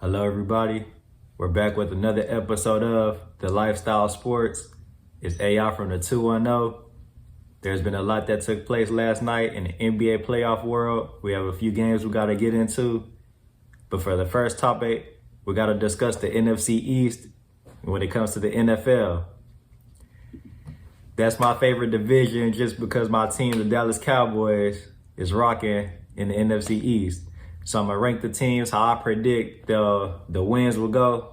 Hello everybody, we're back with another episode of The Lifestyle Sports. It's AI from the 210. There's been a lot that took place last night in the NBA playoff world. We have a few games we got to get into. But for the first topic, we got to discuss the NFC East when it comes to the NFL. That's my favorite division just because my team, the Dallas Cowboys, is rocking in the NFC East. So I'm going to rank the teams how I predict the wins will go.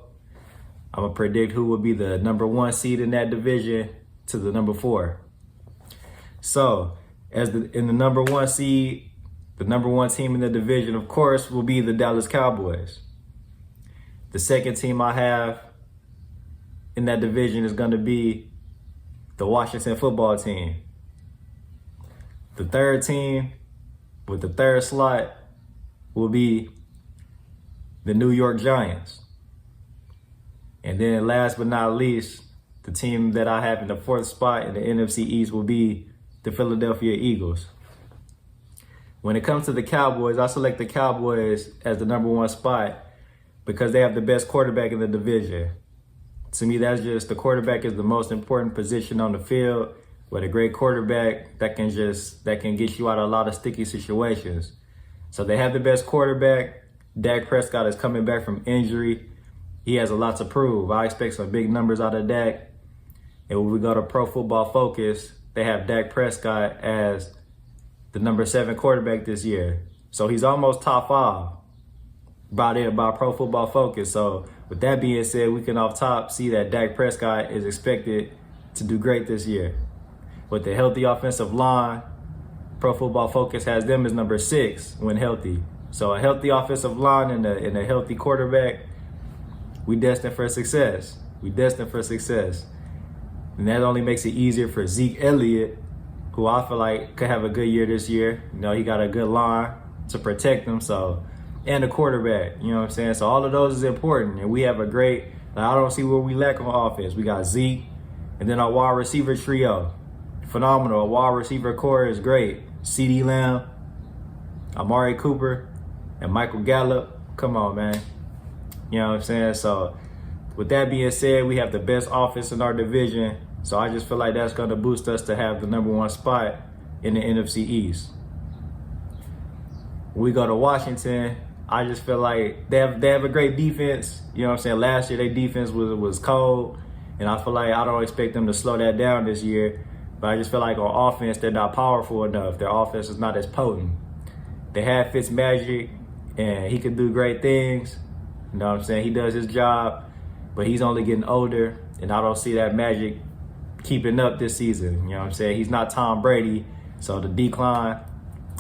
I'm going to predict who will be the number 1 seed in that division to the number 4. So in the number 1 seed, the number 1 team in the division, of course, will be the Dallas Cowboys. The second team I have in that division is going to be the Washington football team. The third team with the third slot will be the New York Giants. And then last but not least, the team that I have in the 4th spot in the NFC East will be the Philadelphia Eagles. When it comes to the Cowboys, I select the Cowboys as the number 1 spot because they have the best quarterback in the division. To me, that's just the quarterback is the most important position on the field. With a great quarterback that can get you out of a lot of sticky situations. So they have the best quarterback. Dak Prescott is coming back from injury. He has a lot to prove. I expect some big numbers out of Dak. And when we go to Pro Football Focus, they have Dak Prescott as the number 7 quarterback this year. So he's almost top 5 by Pro Football Focus. So with that being said, we can off top see that Dak Prescott is expected to do great this year. With the healthy offensive line, Pro Football Focus has them as number 6 when healthy. So a healthy offensive line and a healthy quarterback, we destined for success. And that only makes it easier for Zeke Elliott, who I feel like could have a good year this year. You know, he got a good line to protect him. And a quarterback, you know what I'm saying? So all of those is important. And we have I don't see where we lack on offense. We got Zeke, and then our wide receiver trio. Phenomenal. A wide receiver core is great. CeeDee Lamb, Amari Cooper, and Michael Gallup. Come on, man. You know what I'm saying? So with that being said, we have the best offense in our division. So I just feel like that's going to boost us to have the number 1 spot in the NFC East. When we go to Washington, I just feel like they have a great defense. You know what I'm saying? Last year, their defense was cold. And I feel like I don't expect them to slow that down this year. But I just feel like on offense, they're not powerful enough. Their offense is not as potent. They have Fitzmagic, and he can do great things. You know what I'm saying? He does his job, but he's only getting older, and I don't see that magic keeping up this season. You know what I'm saying? He's not Tom Brady, so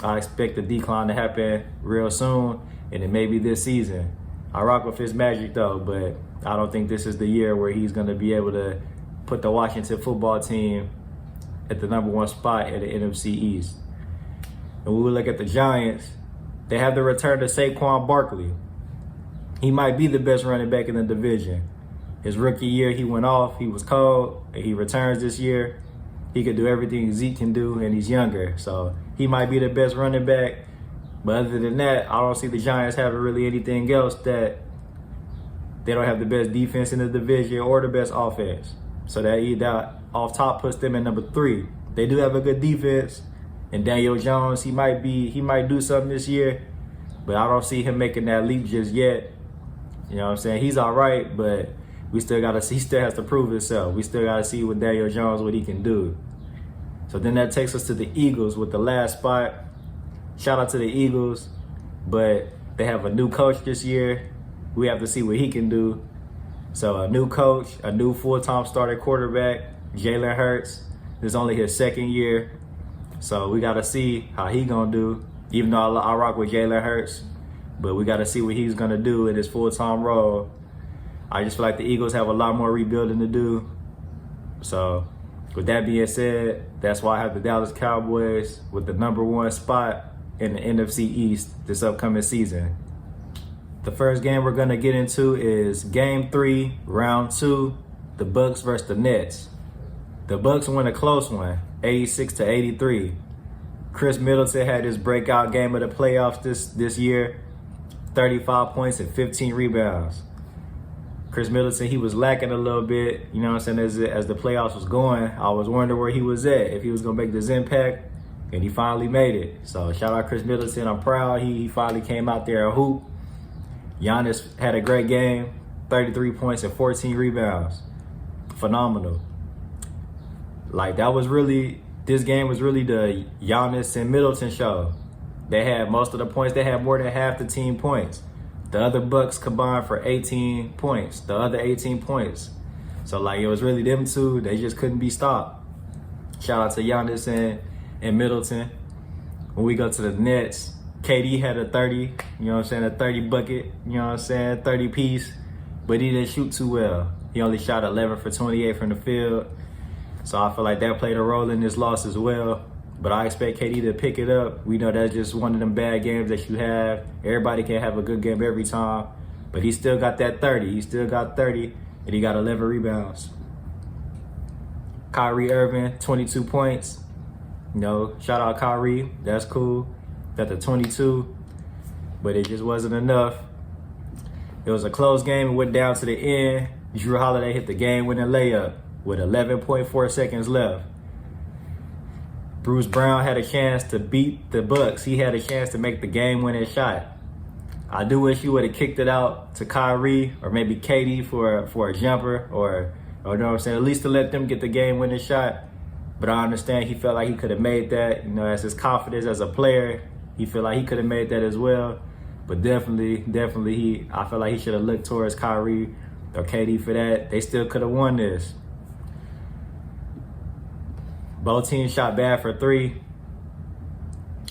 I expect the decline to happen real soon, and it may be this season. I rock with Fitzmagic, though, but I don't think this is the year where he's going to be able to put the Washington football team at the number 1 spot at the NFC East. And when we look at the Giants, they have the return of Saquon Barkley. He might be the best running back in the division. His rookie year, he went off, he was cold, and he returns this year. He could do everything Zeke can do, and he's younger. So he might be the best running back. But other than that, I don't see the Giants having really anything else that they don't have the best defense in the division or the best offense. So that off top puts them in number 3. They do have a good defense, and Daniel Jones, he might do something this year, but I don't see him making that leap just yet. You know what I'm saying? He's all right, but he still has to prove himself. We still got to see with Daniel Jones what he can do. So then that takes us to the Eagles with the last spot. Shout out to the Eagles, but they have a new coach this year. We have to see what he can do. So a new coach, a new full-time starting quarterback, Jalen Hurts. This is only his 2nd year. So we got to see how he going to do, even though I rock with Jalen Hurts. But we got to see what he's going to do in his full-time role. I just feel like the Eagles have a lot more rebuilding to do. So with that being said, that's why I have the Dallas Cowboys with the number 1 spot in the NFC East this upcoming season. The first game we're going to get into is Game 3, Round 2, the Bucks versus the Nets. The Bucks win a close one, 86-83. Chris Middleton had his breakout game of the playoffs this year. 35 points and 15 rebounds. Chris Middleton, he was lacking a little bit, you know what I'm saying, as the playoffs was going. I was wondering where he was at, if he was going to make this impact, and he finally made it. So shout out Chris Middleton. I'm proud he finally came out there and hoop. Giannis had a great game, 33 points and 14 rebounds. Phenomenal. Like, this game was really the Giannis and Middleton show. They had most of the points. They had more than half the team points. The other Bucks combined for 18 points. The other 18 points. So, like, it was really them two. They just couldn't be stopped. Shout out to Giannis and Middleton. When we go to the Nets, KD had a 30, you know what I'm saying, a 30 bucket, you know what I'm saying, 30 piece. But he didn't shoot too well. He only shot 11 for 28 from the field. So I feel like that played a role in this loss as well. But I expect KD to pick it up. We know that's just one of them bad games that you have. Everybody can't have a good game every time. But he still got that 30. He still got 30, and he got 11 rebounds. Kyrie Irving, 22 points. You know, shout out Kyrie. That's cool. Got the 22. But it just wasn't enough. It was a close game. It went down to the end. Drew Holiday hit the game-winning layup with 11.4 seconds left. Bruce Brown had a chance to beat the Bucks. He had a chance to make the game-winning shot. I do wish he would have kicked it out to Kyrie or maybe KD for a jumper or you know what I'm saying, at least to let them get the game-winning shot. But I understand he felt like he could have made that, you know, as his confidence as a player. He felt like he could have made that as well. But definitely, I feel like he should have looked towards Kyrie or KD for that. They still could have won this. Both teams shot bad for three,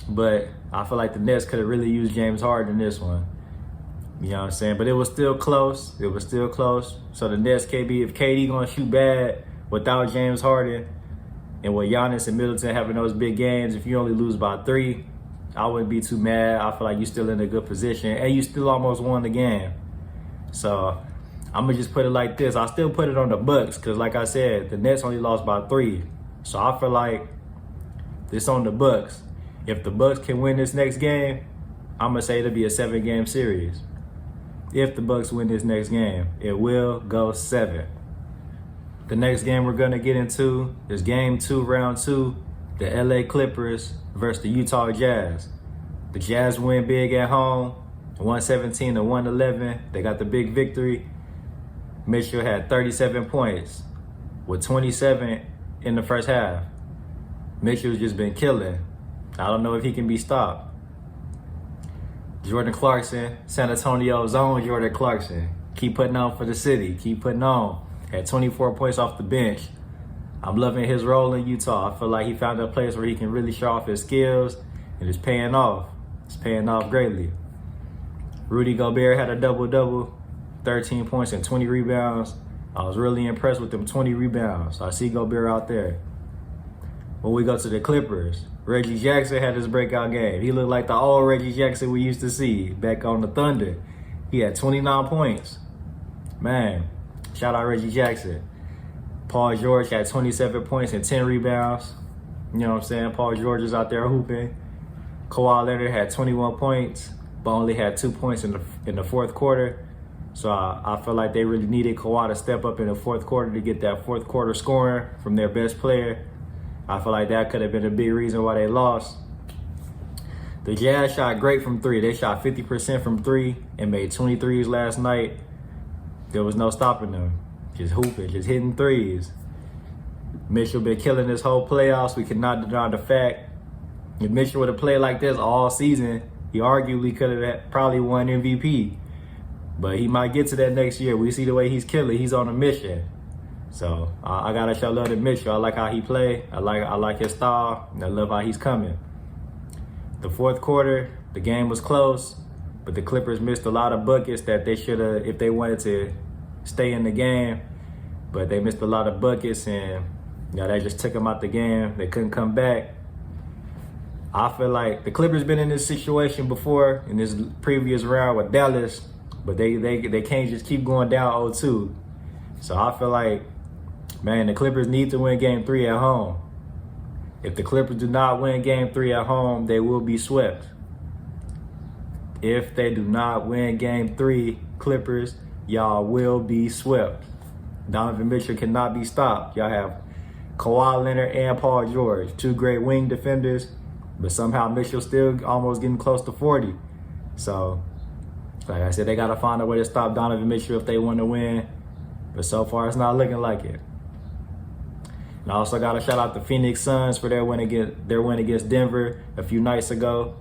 but I feel like the Nets could have really used James Harden in this one. You know what I'm saying? But it was still close. It was still close. So the Nets, if KD gonna shoot bad without James Harden, and with Giannis and Middleton having those big games, if you only lose by 3, I wouldn't be too mad. I feel like you're still in a good position, and you still almost won the game. So I'm gonna just put it like this. I still put it on the Bucks because, like I said, the Nets only lost by 3. So I feel like this on the Bucks. If the Bucks can win this next game, I'm gonna say it'll be a 7-game series. If the Bucks win this next game, it will go 7. The next game we're gonna get into is Game 2, Round 2, the LA Clippers versus the Utah Jazz. The Jazz win big at home, 117-111. They got the big victory. Mitchell had 37 points with 27 in the first half. Mitchell's just been killing. I don't know if he can be stopped. Jordan Clarkson, San Antonio's own Jordan Clarkson. Keep putting on for the city. Keep putting on. Had 24 points off the bench. I'm loving his role in Utah. I feel like he found a place where he can really show off his skills, and it's paying off. It's paying off greatly. Rudy Gobert had a double-double, 13 points and 20 rebounds. I was really impressed with them 20 rebounds. I see Gobert out there. When we go to the Clippers, Reggie Jackson had his breakout game. He looked like the old Reggie Jackson we used to see back on the Thunder. He had 29 points. Man, shout out Reggie Jackson. Paul George had 27 points and 10 rebounds. You know what I'm saying? Paul George is out there hooping. Kawhi Leonard had 21 points, but only had 2 points in the fourth quarter. So I feel like they really needed Kawhi to step up in the fourth quarter to get that fourth quarter scoring from their best player. I feel like that could have been a big reason why they lost. The Jazz shot great from 3. They shot 50% from 3 and made 23s last night. There was no stopping them. Just hooping, just hitting threes. Mitchell been killing this whole playoffs. We cannot deny the fact. If Mitchell would have played like this all season, he arguably could have probably won MVP. But he might get to that next year. We see the way he's killing. He's on a mission. So I gotta show love to Mitchell. I like how he play. I like his style. And I love how he's coming. The fourth quarter, the game was close, but the Clippers missed a lot of buckets that they should have if they wanted to stay in the game. But they missed a lot of buckets, and they just took them out the game. They couldn't come back. I feel like the Clippers been in this situation before in this previous round with Dallas, but they can't just keep going down 0-2. So I feel like, man, the Clippers need to win Game 3 at home. If the Clippers do not win Game 3 at home, they will be swept. If they do not win game 3, Clippers, y'all will be swept. Donovan Mitchell cannot be stopped. Y'all have Kawhi Leonard and Paul George, 2 great wing defenders, but somehow Mitchell still almost getting close to 40. So, like I said, they got to find a way to stop Donovan Mitchell if they want to win. But so far, it's not looking like it. And I also got to shout out the Phoenix Suns for their win against Denver a few nights ago.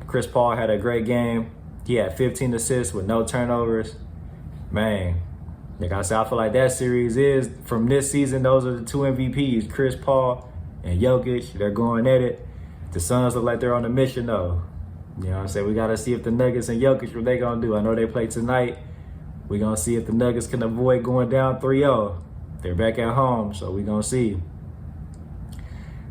Chris Paul had a great game. He had 15 assists with no turnovers. Man, like I said, I feel like that series is, from this season, those are the 2 MVPs, Chris Paul and Jokic. They're going at it. The Suns look like they're on a mission, though. You know what I'm saying? We got to see if the Nuggets and Jokic, what they going to do. I know they play tonight. We're going to see if the Nuggets can avoid going down 3-0. They're back at home, so we're going to see.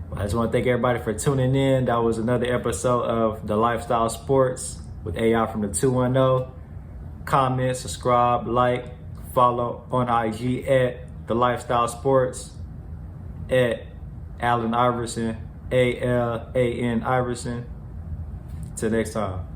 Well, I just want to thank everybody for tuning in. That was another episode of The Lifestyle Sports with AI from the 210. Comment, subscribe, like, follow on IG at The Lifestyle Sports, at Allen Iverson, ALAN Iverson. Till next time.